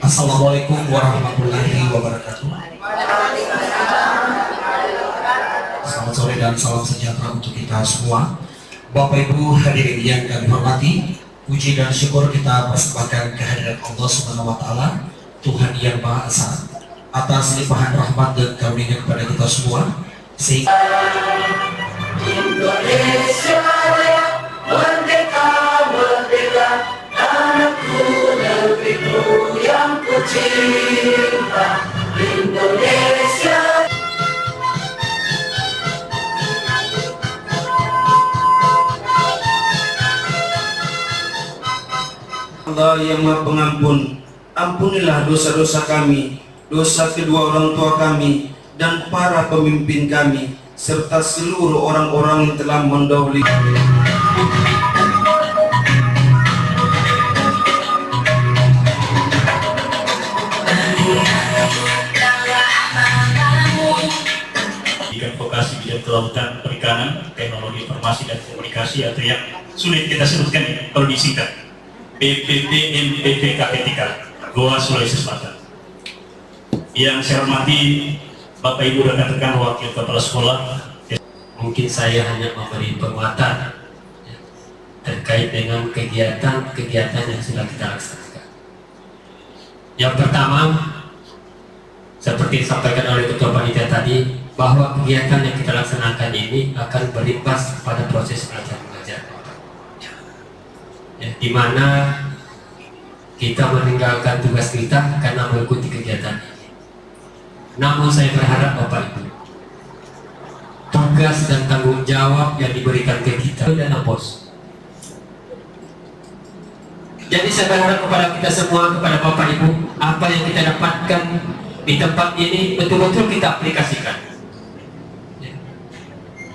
Assalamualaikum warahmatullahi wabarakatuh. Selamat sore dan salam sejahtera untuk kita semua. Bapak Ibu hadirin yang kami hormati, puji dan syukur kita persembahkan kehadiran Allah Subhanahu wa taala, Tuhan yang Maha Esa, atas limpahan rahmat dan karunia kepada kita semua. Sehingga Indonesia Raya, merdeka, merdeka, tanahku negeriku yang kucinta. Indonesia. Allah yang Maha Pengampun, ampunilah dosa-dosa kami, dosa kedua orang tua kami, dan para pemimpin kami, serta seluruh orang-orang yang telah mendahului. Bidang vokasi, bidang kelautan, perikanan, teknologi informasi dan komunikasi, atau yang sulit kita sebutkan kalau disingkat BPP KP3 Goa Sulawesi Selatan. Yang saya hormati Bapak Ibu rekan-rekan wakil kepala sekolah. Mungkin saya hanya memberi penguatan terkait dengan kegiatan-kegiatan yang sudah kita laksanakan. Yang pertama, seperti disampaikan oleh Ketua Panitia tadi, bahwa kegiatan yang kita laksanakan ini akan berimbas pada proses belajar mengajar, ya, di mana kita meninggalkan tugas kita karena mengikuti kegiatan ini. Namun saya berharap Bapak Ibu, tugas dan tanggung jawab yang diberikan ke kita adalah bos. Jadi saya berharap kepada kita semua, kepada Bapak Ibu, apa yang kita dapatkan di tempat ini betul-betul kita aplikasikan,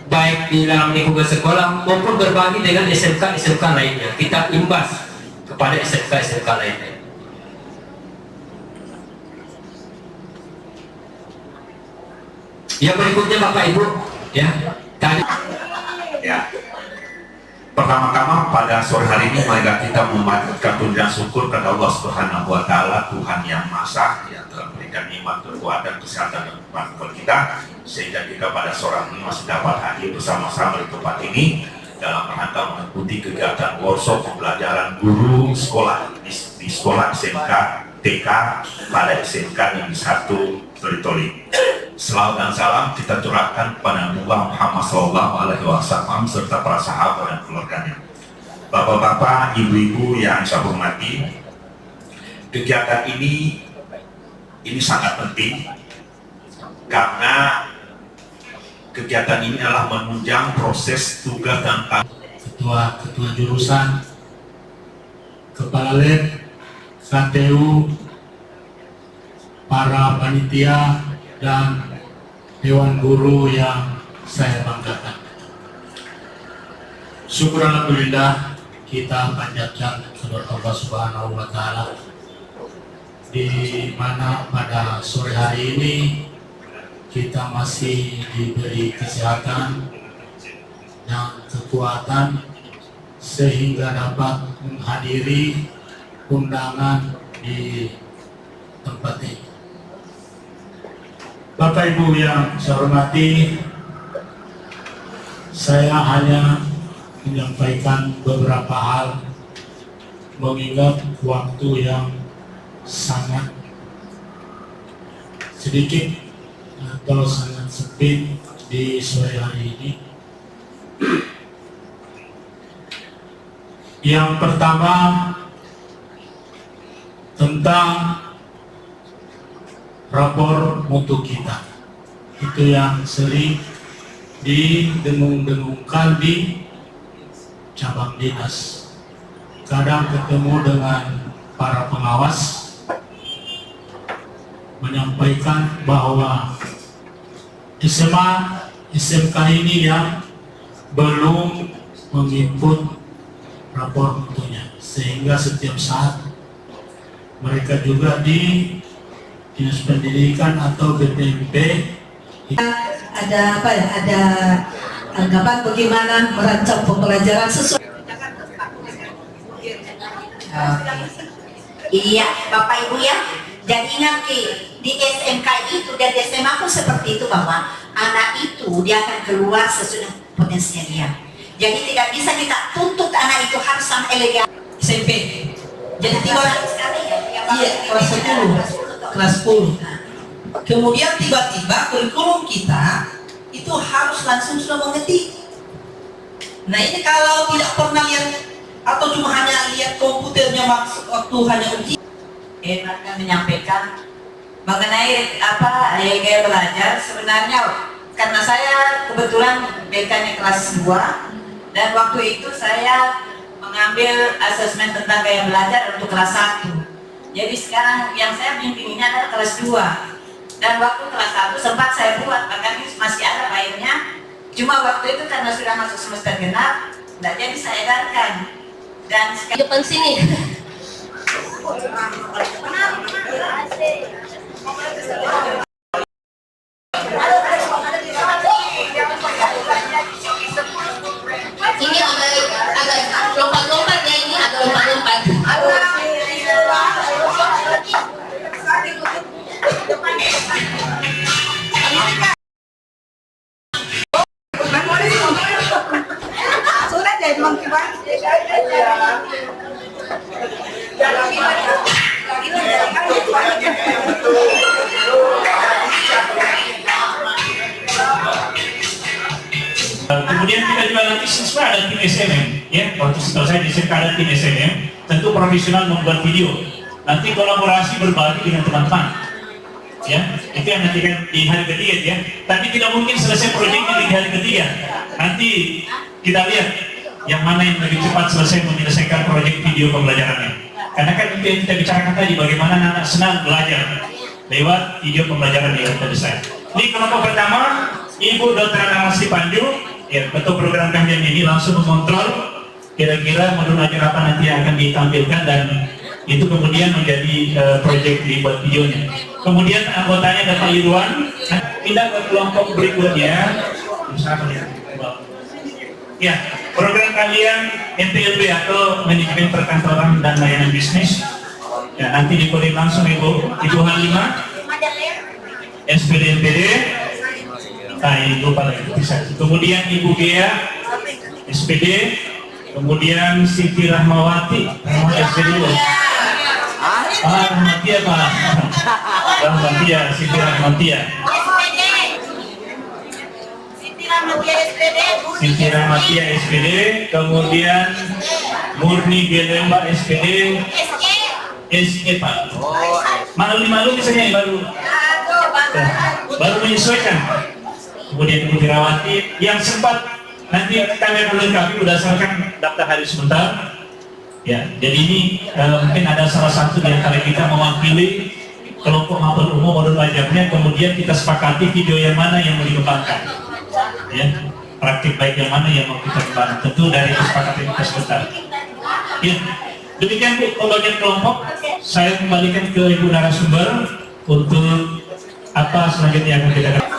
baik di dalam lingkungan sekolah maupun berbagi dengan SMK lainnya. Kita imbas kepada SMK lainnya. Yang berikutnya Bapak Ibu, ya, tadi. Ya. Pertama-tama pada sore hari ini marilah kita memanjatkan puji dan syukur kepada Allah Subhanahu wa taala, Tuhan yang Maha Esa, yang telah memberikan nikmat kekuatan, kesehatan dan kekuatan kepada kita, sehingga kita pada sore ini masih dapat hadir bersama-sama di tempat ini dalam rangka mengikuti kegiatan workshop pembelajaran guru sekolah di sekolah SMK TK pada SMK Negeri 1 Toli-Toli. Selawat dan salam kita curahkan kepada Nabi Muhammad SAW serta para sahabat dan keluarganya. Bapak-bapak, ibu-ibu yang saya hormati, kegiatan ini sangat penting karena kegiatan ini adalah menunjang proses tugas dan ketua jurusan, kepala lab, KTU, para panitia, dan Dewan Guru yang saya banggakan. Syukur alhamdulillah kita panjatkan kepada Allah Subhanahu wa taala, di mana pada sore hari ini kita masih diberi kesehatan dan kekuatan sehingga dapat menghadiri undangan di tempat ini. Bapak Ibu yang saya hormati, saya hanya menyampaikan beberapa hal mengingat waktu yang sangat sedikit atau sangat sempit di sore hari ini. Yang pertama tentang rapor mutu kita, itu yang sering didengung-dengungkan di cabang dinas. Kadang ketemu dengan para pengawas menyampaikan bahwa SMK ini yang belum menginput rapor mutunya, sehingga setiap saat mereka juga di Dinas Pendidikan atau BPMP ada anggapan bagaimana merancang pembelajaran sesuai. Iya, Bapak Ibu ya. Jadi ingat di SMK itu dan di SMA pun seperti itu, bahwa anak itu dia akan keluar sesudah potensinya dia. Jadi tidak bisa kita tuntut anak itu harus sama elegan. SMP. Jadi tiba iya kelas 10, kelas 10. Kemudian tiba-tiba kurikulum kita itu harus langsung sudah mengetik. Nah ini kalau tidak pernah lihat atau cuma hanya lihat komputernya maksud waktu hanya uji. Akan menyampaikan mengenai gaya belajar. Sebenarnya karena saya kebetulan BK-nya kelas 2 dan waktu itu saya mengambil asesmen tentang gaya belajar untuk kelas 1. Jadi sekarang yang saya bimbing ini adalah kelas 2. Dan waktu kelas 1 sempat saya buat, bahkan masih ada filenya. Cuma waktu itu karena sudah masuk semester genap, tidak jadi saya edarkan. Dan sekarang depan sini. Ini agak lompat-lompat ya, ini agak lompat-lompat. Sudah jadi mengkibat. Kemudian kita juga nanti siswa ada tim SMM, ya. Waktu setelah saya di SMK ada tim SMM, tentu profesional membuat video. Nanti kolaborasi berbagi dengan teman-teman, ya. Itu yang nanti kan di hari ketiga, ya. Tapi tidak mungkin selesai proyeknya di hari ketiga. Nanti kita lihat yang mana yang lebih cepat selesai menyelesaikan proyek video pembelajarannya. Karena kan itu yang kita bicarakan tadi, bagaimana anak senang belajar lewat video pembelajaran di tadi saya. Ini kelompok pertama, Ibu Dr. Anastasi Panju, ya, ketua program kalian ini langsung mengontrol kira-kira modul ajar apa nanti yang akan ditampilkan, dan itu kemudian menjadi proyek dibuat videonya. Kemudian anggotanya ada Pak Irwan. Pindah ke kelompok berikutnya. Ya, program kalian MPLB atau Manajemen Perkantoran dan Layanan Bisnis. Ya, nanti dikulik langsung Ibu Halimah, SPD MPD. Ibu paling bisa. Kemudian Ibu Gea, SPD. Kemudian Siti Rahmawati, SPD. Rahmatia Pak. Rahmatia, Siti Rahmatia. Siti Rahmatia SPD, kemudian Murni Gelemba SPD, SE Pak. Malu-malu misalnya baru menyesuaikan. Kemudian Ibu Firawati yang sempat nanti kami melengkapi berdasarkan daftar hari sebentar. Ya, jadi ini mungkin ada salah satu di antara kita mewakili kelompok mapel umum modul belajarnya, kemudian kita sepakati video yang mana yang mau dikembangkan. Ya, praktik baik yang mana yang mau kita kembangkan, tentu dari kesepakatan kita sebentar. Ya, demikian Bu pembagian kelompok. Saya kembalikan ke Ibu narasumber untuk apa selanjutnya akan kita lakukan.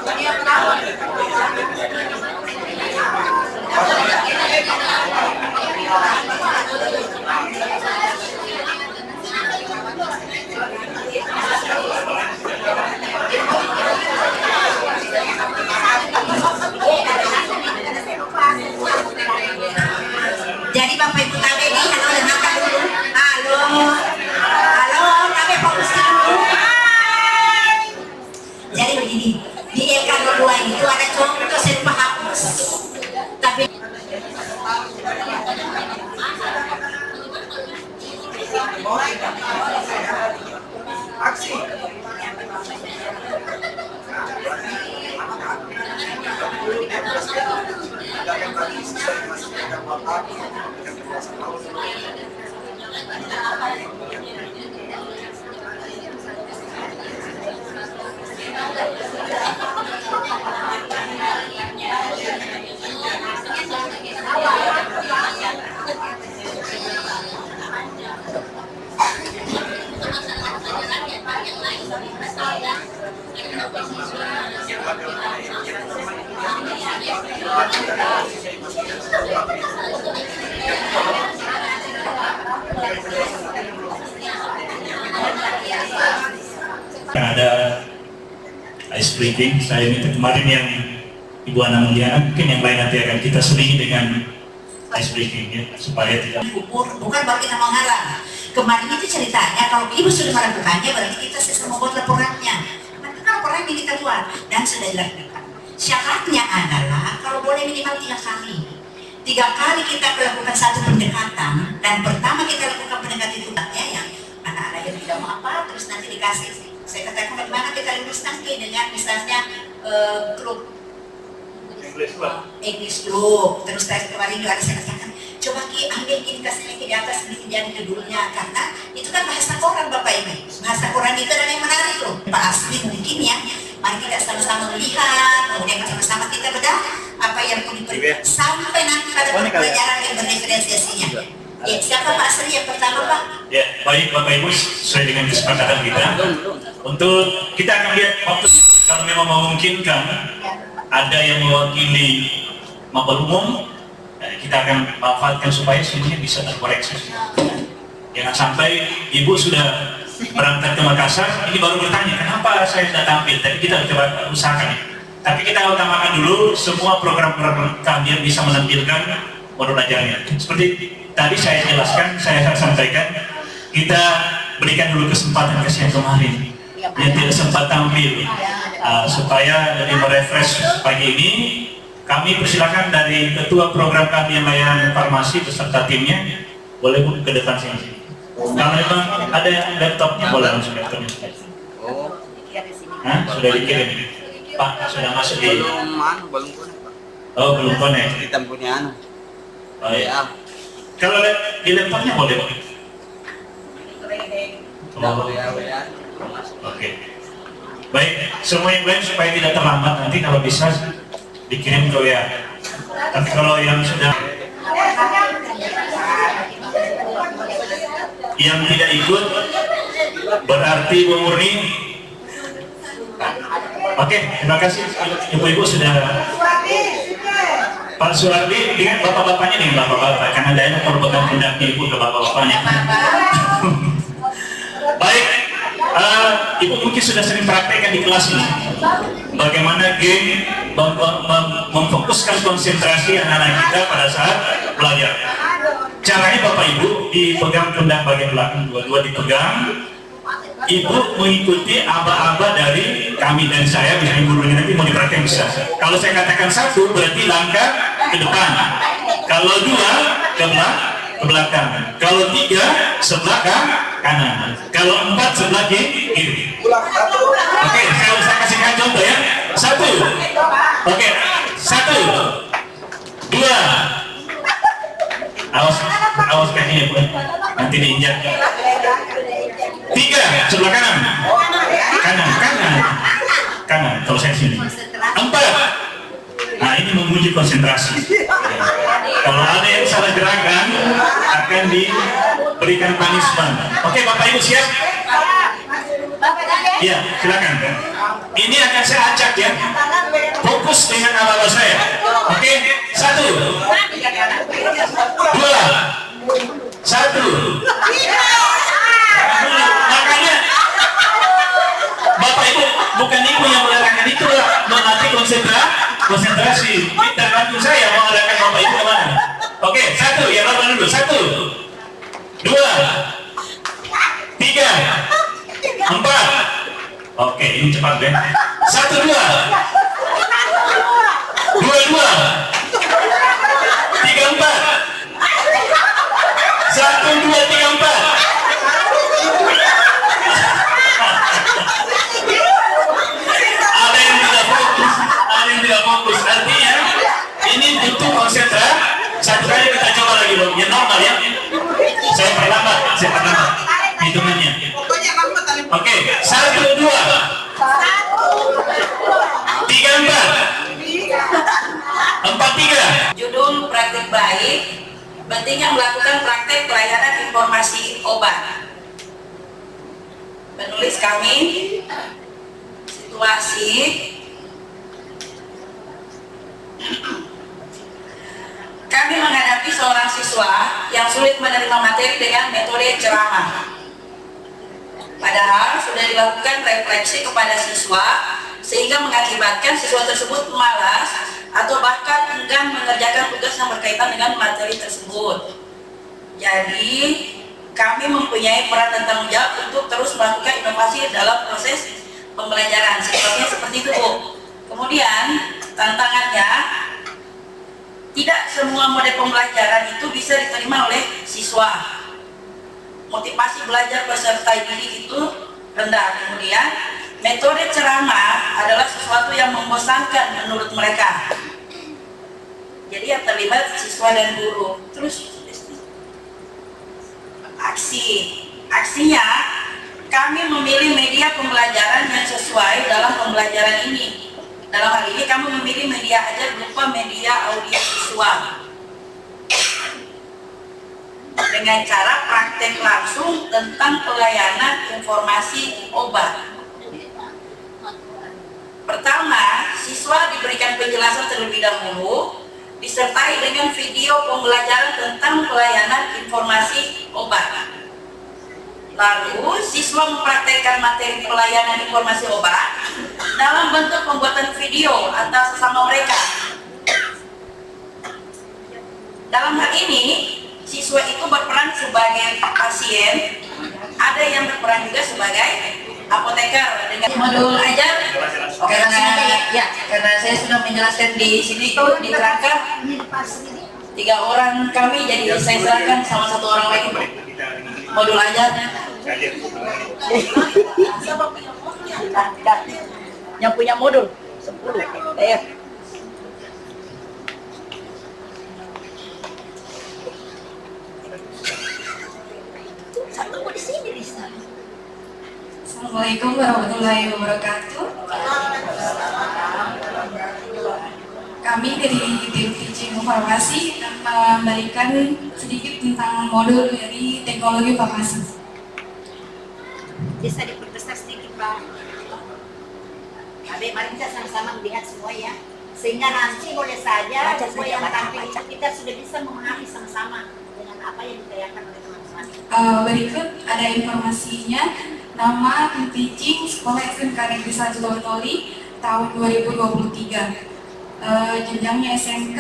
Jadi Bapak Ibu KBD, halo, dengarkan dulu. Halo, kami fokus dulu. Jadi begini, di LK2 itu ada contoh serba hapus. Tapi aksi. ice breaking. Saya minta kemarin yang Ibu Ana Mulyana, mungkin yang lain nanti akan kita selingi dengan ice breaking ya, supaya tidak bukan berarti kita menghalang. Kemarin itu ceritanya kalau ibu sudah melakukannya berarti kita sudah membuat laporannya. Maka laporan ini kita buat dan sudah dilakukan. Syaratnya adalah kalau boleh minimal 3 kali. 3 kali kita melakukan satu pendekatan, dan pertama kita lakukan pendekatan itu yang anak-anak yang tidak mau apa, terus nanti dikasih. Saya katakan bagaimana kita lulus nanti dengan misalnya klub English Club. Terus saya kemarin juga ada saya katakan, coba ambil ini kasih lagi di atas ini jadi judulnya, karena itu kan bahasa koran Bapak Ibu. Bahasa koran itu adalah yang menarik loh. Pak Asli mungkin ya, mari kita sama-sama melihat, kemudian sama-sama kita bedah apa yang mau diberikan sampai nanti pada pelajaran yang berdiferensiasinya. Ya, siapa Pak Asli yang pertama Pak? Ya, baik Bapak Ibu, sesuai dengan kesepakatan kita, untuk kita akan lihat waktu kalau memang memungkinkan ada yang mewakili mapel umum, kita akan manfaatkan supaya semuanya bisa terkoreksi. Jangan sampai Ibu sudah berangkat ke Makassar, ini baru bertanya, kenapa saya tidak tampil? Tapi kita coba usahakan. Tapi kita utamakan dulu semua program-program kalian bisa menampilkan modul ajarnya. Seperti tadi saya jelaskan, saya sampaikan, kita berikan dulu kesempatan ke yang kemarin yang tidak sempat tampil, supaya dari merefresh pagi ini. Kami persilakan dari ketua program kami yang layanan farmasi beserta timnya, boleh Bu ke depan sini. Kalau memang ada laptopnya boleh langsung laptopnya. Sudah dikirim Pak, sudah masuk di belum connect Pak. Oh belum connect. Kita punya Oh, ya. Kalau di laptopnya boleh Pak. Oke. Baik, semua yang lain supaya tidak terlambat nanti kalau bisa dikirim ke WA. Tapi kalau yang sudah yang tidak ikut berarti Bu Murni. Oke, terima kasih Ibu-ibu sudah. Pak Suwardi dengan bapak-bapaknya nih, bapak-bapak, karena ada yang perbuatan pundaknya Ibu ke bapak-bapaknya. Baik, Ibu mungkin sudah sering praktekkan di kelas ini bagaimana game memfokuskan konsentrasi anak-anak kita pada saat belajar. Caranya Bapak Ibu dipegang pundak bagian belakang, dua-dua dipegang. Ibu mengikuti aba-aba dari kami dan saya, misalnya gurunya nanti mau dipraktek bisa. Kalau saya katakan 1 berarti langkah ke depan. Kalau 2 ke belakang. Kalau 3 sebelah kanan. Kalau 4 sebelah kiri. Oke, saya kasihkan contoh ya. 1. Oke, 1, 2. Awas kakinya Bu, nanti diinjak. 3 sebelah kanan. Kanan. Kalau saya sini. 4. Nah ini menguji konsentrasi. Kalau ada yang salah gerakan akan diberikan punishment. Oke Bapak Ibu siap? Iya silakan. Ini akan saya acak ya. Fokus dengan ala-ala saya. Oke 1, 2, 1. Makanya Bapak Ibu bukan Ibu yang mengatakan itu melatih konsentrasi. Minta bantu saya mau mengatakan Bapak Ibu kemana? Oke 1 yang lama dulu. 1, 2, 3, 4. Oke ini cepat deh. 1, 2, 2, 2, 3, 4. 1, 2, 3, 4. Ada yang tidak fokus. Artinya ini butuh konsentrasi. 1 kali kita coba lagi loh. Yang normal ya. Saya perlambat. Hitungannya. Oke, 1, 2, 3, 4. Judul praktik baik, pentingnya melakukan praktek pelayanan informasi obat. Penulis kami, situasi kami menghadapi seorang siswa yang sulit menerima materi dengan metode ceramah. Padahal sudah dilakukan refleksi kepada siswa sehingga mengakibatkan siswa tersebut malas atau bahkan enggan mengerjakan tugas yang berkaitan dengan materi tersebut. Jadi kami mempunyai peran dan tanggung jawab untuk terus melakukan inovasi dalam proses pembelajaran. Sebabnya seperti itu, Bu. Kemudian tantangannya, tidak semua model pembelajaran itu bisa diterima oleh siswa. Motivasi belajar peserta didik itu rendah. Kemudian metode ceramah adalah sesuatu yang membosankan menurut mereka. Jadi yang terlibat siswa dan guru. Terus aksinya, kami memilih media pembelajaran yang sesuai dalam pembelajaran ini. Dalam hal ini kami memilih media ajar berupa media audio visual dengan cara praktek langsung tentang pelayanan informasi obat. Pertama, siswa diberikan penjelasan terlebih dahulu disertai dengan video pembelajaran tentang pelayanan informasi obat. Lalu, siswa mempraktekkan materi pelayanan informasi obat dalam bentuk pembuatan video antar sesama mereka. Dalam hal ini, siswa itu berperan sebagai pasien, ada yang berperan juga sebagai apoteker dengan modul ajar. Karena saya sudah menjelaskan di sini itu diterangkan 3 orang kami, jadi saya serahkan sama 1 orang lagi modul ajar. Yang punya modul 10. Satu di sini bisa. Assalamualaikum warahmatullahi wabarakatuh. Kami dari tim teaching farmasi akan memberikan sedikit tentang modul dari teknologi farmasi. Bisa diperbesar sedikit, Pak. Mari kita sama-sama melihat semua ya. Sehingga nanti boleh saja semua yang tampil itu kita sudah bisa memahami sama-sama dengan apa yang ditanyakan oleh teman-teman. Berikut ada informasinya. Nama tim teaching Sekolah SMK Negeri 1 Toli tahun 2023. Jenjangnya SMK,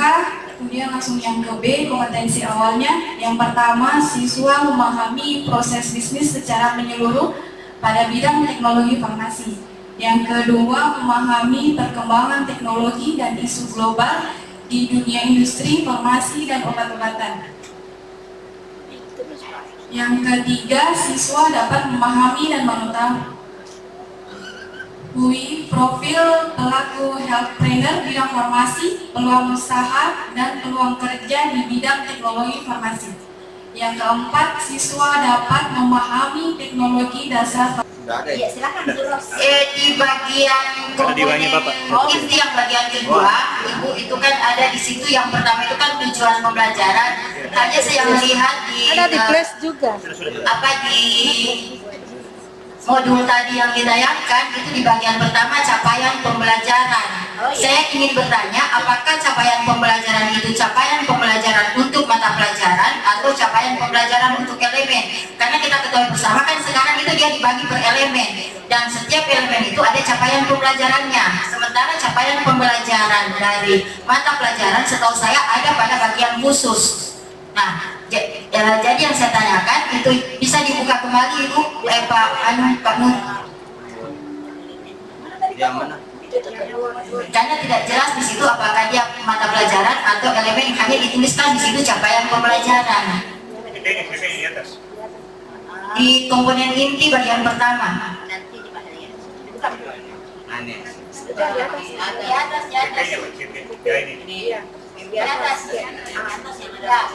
kemudian langsung yang ke B, kompetensi awalnya. Yang pertama, siswa memahami proses bisnis secara menyeluruh pada bidang teknologi farmasi. Yang kedua, memahami perkembangan teknologi dan isu global di dunia industri, farmasi, dan obat-obatan. Yang ketiga, siswa dapat memahami dan mengetahui profil pelaku health trainer bidang farmasi, peluang usaha, dan peluang kerja di bidang teknologi farmasi. Yang keempat, siswa dapat memahami teknologi dasar. Iya, silakan terus. Di bagian komponen inti yang bagian kedua, Ibu, itu kan ada di situ. Yang pertama itu kan tujuan pembelajaran. Hanya saya melihat di flash juga. di modul tadi yang ditayangkan itu di bagian pertama capaian pembelajaran. Saya ingin bertanya, apakah capaian pembelajaran itu capaian pembelajaran untuk mata pelajaran atau capaian pembelajaran untuk elemen? Karena kita ketahui bersama kan sekarang itu dia dibagi per elemen, dan setiap elemen itu ada capaian pembelajarannya. Sementara capaian pembelajaran dari mata pelajaran setahu saya ada pada bagian khusus. Nah, jadi yang saya tanyakan itu bisa dibuka kembali Ibu, Pak Nur. Yang mana? Karena tidak jelas di situ apakah dia mata pelajaran atau elemen, hanya dituliskan di situ capaian pembelajaran. Di komponen inti bagian pertama.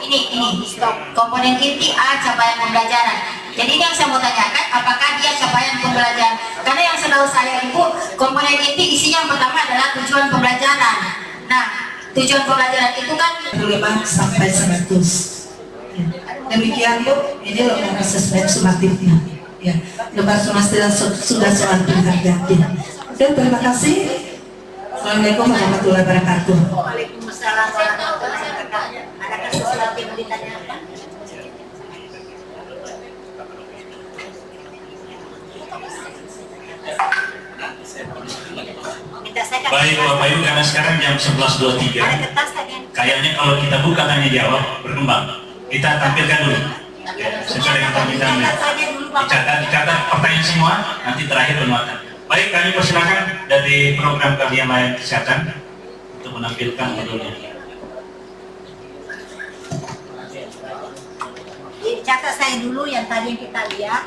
Ini komponen inti A capaian pembelajaran. Jadi ini yang saya mau tanyakan, apakah dia capaian pembelajaran? Karena yang setahu saya Ibu, komponen inti isinya yang pertama adalah tujuan pembelajaran. Nah, tujuan pembelajaran itu kan 5 sampai 100. Demikian Bu, ini lembar asesmen sumatifnya. Ya, lembar sumatif sudah soal berhati-hati. Oke, terima kasih. Assalamualaikum warahmatullahi wabarakatuh. Waalaikumsalam warahmatullahi wabarakatuh. Adakah sesuatu yang ditanyakan? Tidak, saya Baik Bapak Ibu, karena sekarang jam 11.23. Ada kertas tadi. Kayaknya kalau kita buka tanya jawab berkembang. Kita tampilkan dulu. Ya, sesuai dengan permintaannya. Dicatat pertanyaan semua, nanti terakhir penguatan. Baik, kami persilakan dari program kami yang lain kesehatan untuk menampilkan modelnya. Catat saya dulu yang tadi yang kita lihat.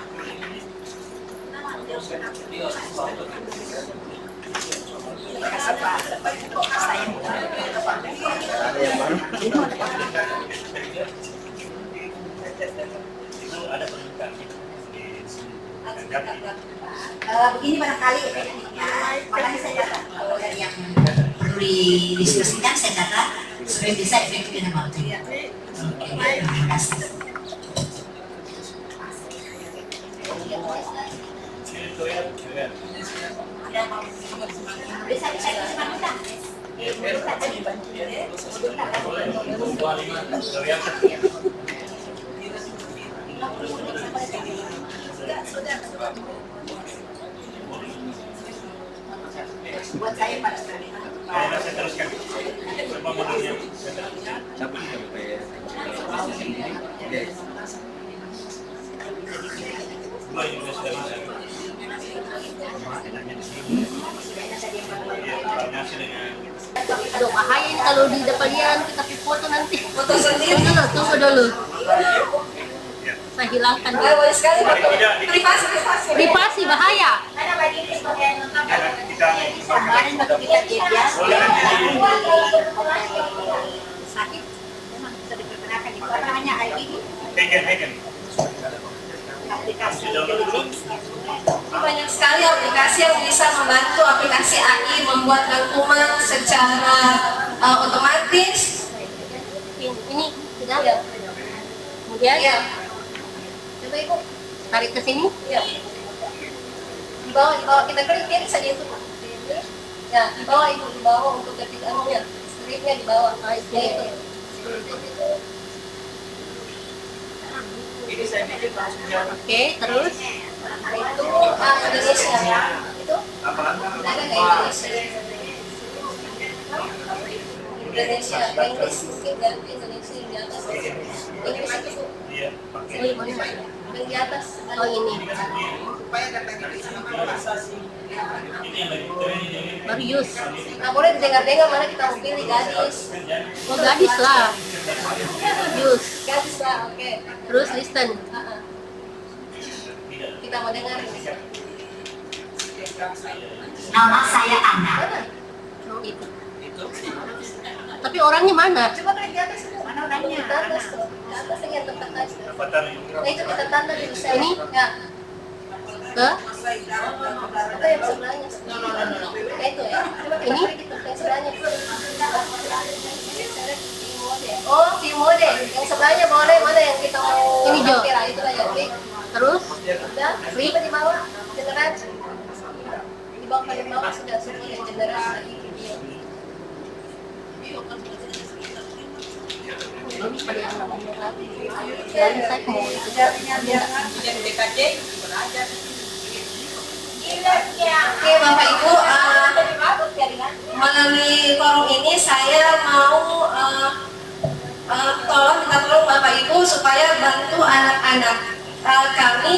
Kasih Pak. Saya begini barangkali makanya saya catat kalau dari yang perlu didiskusikan saya catat supaya bisa efektif dengan waktu. Oke, terima kasih. Buat saya Pak. Saya teruskan. Semua modelnya. Aduh bahaya ini kalau di depan kita foto nanti. Foto sendiri. Tunggu dulu. Saya hilangkan dulu. Boleh sekali foto. Privasi bahaya. Karena bagi ini sebagai kemarin waktu kita jejas sakit memang bisa diperkenalkan itu apa hanya ID aplikasi intelligence. Banyak sekali aplikasi yang bisa membantu aplikasi AI membuat rangkuman secara otomatis. Ini sudah. Kemudian coba Ibu tarik ke sini. Ya. Di bawah kita klik dia bisa dihitung. Ya, di bawah Ibu, di bawah untuk ketik anunya. Stripnya di bawah. Nah, itu. Ini saya bikin langsung jalan. Oke, terus Itu Indonesia. Itu ada ke Indonesia. Indonesia, Inggris mungkin ganti Indonesia yang di atas. Inggris itu Iya, oh yang mana? yang di atas. Oh ini Supaya datangnya bisa normalisasi. ini yang lagi training. baru use. Nah, boleh didengar-dengar mana kita mau pilih gadis. Oh gadis lah. Use. Gadis lah, oke. Terus listen. Kita mau dengar ini. nama saya Ana. Oh itu. Tapi orangnya mana? Coba klik di atas. Mana orangnya? Di atas tuh. Di atas yang tempat tadi. Avatar Nah, itu kita tanda di bisa Ini? Ya. Ke Atau yang sebelahnya. Nah, itu ya. Coba kita Ini? klik itu yang sebelahnya. Oh, view mode. Yang sebelahnya boleh mana yang kita mau Ini, Jo. tampil. Nah, itulah ya. Klik. terus Udah, klik di bawah. Generasi. Di bawah paling bawah sudah semua yang generasi video. dan saya mau itu. Oke Bapak Ibu, melalui forum ini saya mau minta tolong Bapak Ibu supaya bantu anak-anak kami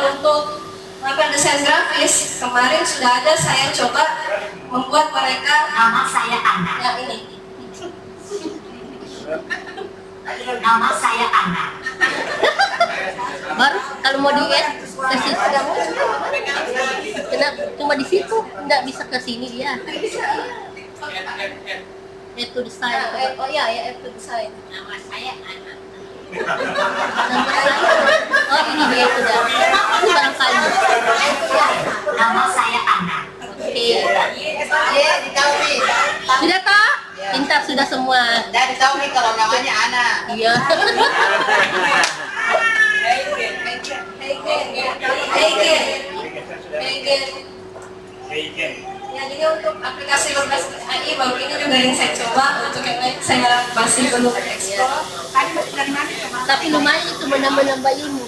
untuk melakukan desain grafis. Kemarin sudah ada saya coba membuat mereka Nama saya Ana. yang ini. Nama saya Ana. Baru kalau mau di add ke situ kenapa cuma di situ nggak bisa ke sini dia. Add to design. Oh iya ya, add to design. Nama saya Ana. Nama saya. Oh ini dia sudah. Ini barangkali. Nama saya Ana. Oke. Ditahu nih. Sudah tak? Pintar sudah semua. Dan ditahu nih kalau namanya Ana. Iya. Ya, jadi untuk aplikasi berbasis AI baru ini juga yang saya coba, untuk yang lain saya masih belum eksplor. Tapi lumayan itu menambah-nambah ilmu.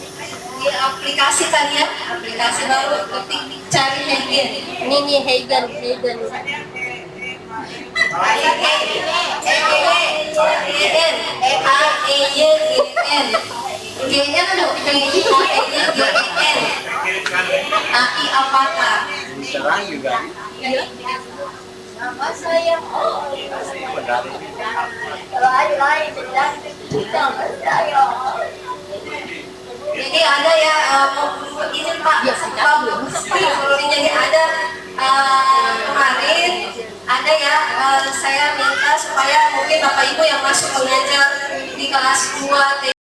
di aplikasi kalian, aplikasi baru ketik cari Hegen. Ini nih Hegen. AI Avatar. Serang juga. Nama saya lain nama saya. Jadi ada ya ini Pak, jadi ada kemarin ada ya saya minta supaya mungkin Bapak Ibu yang masuk mengajar di kelas 2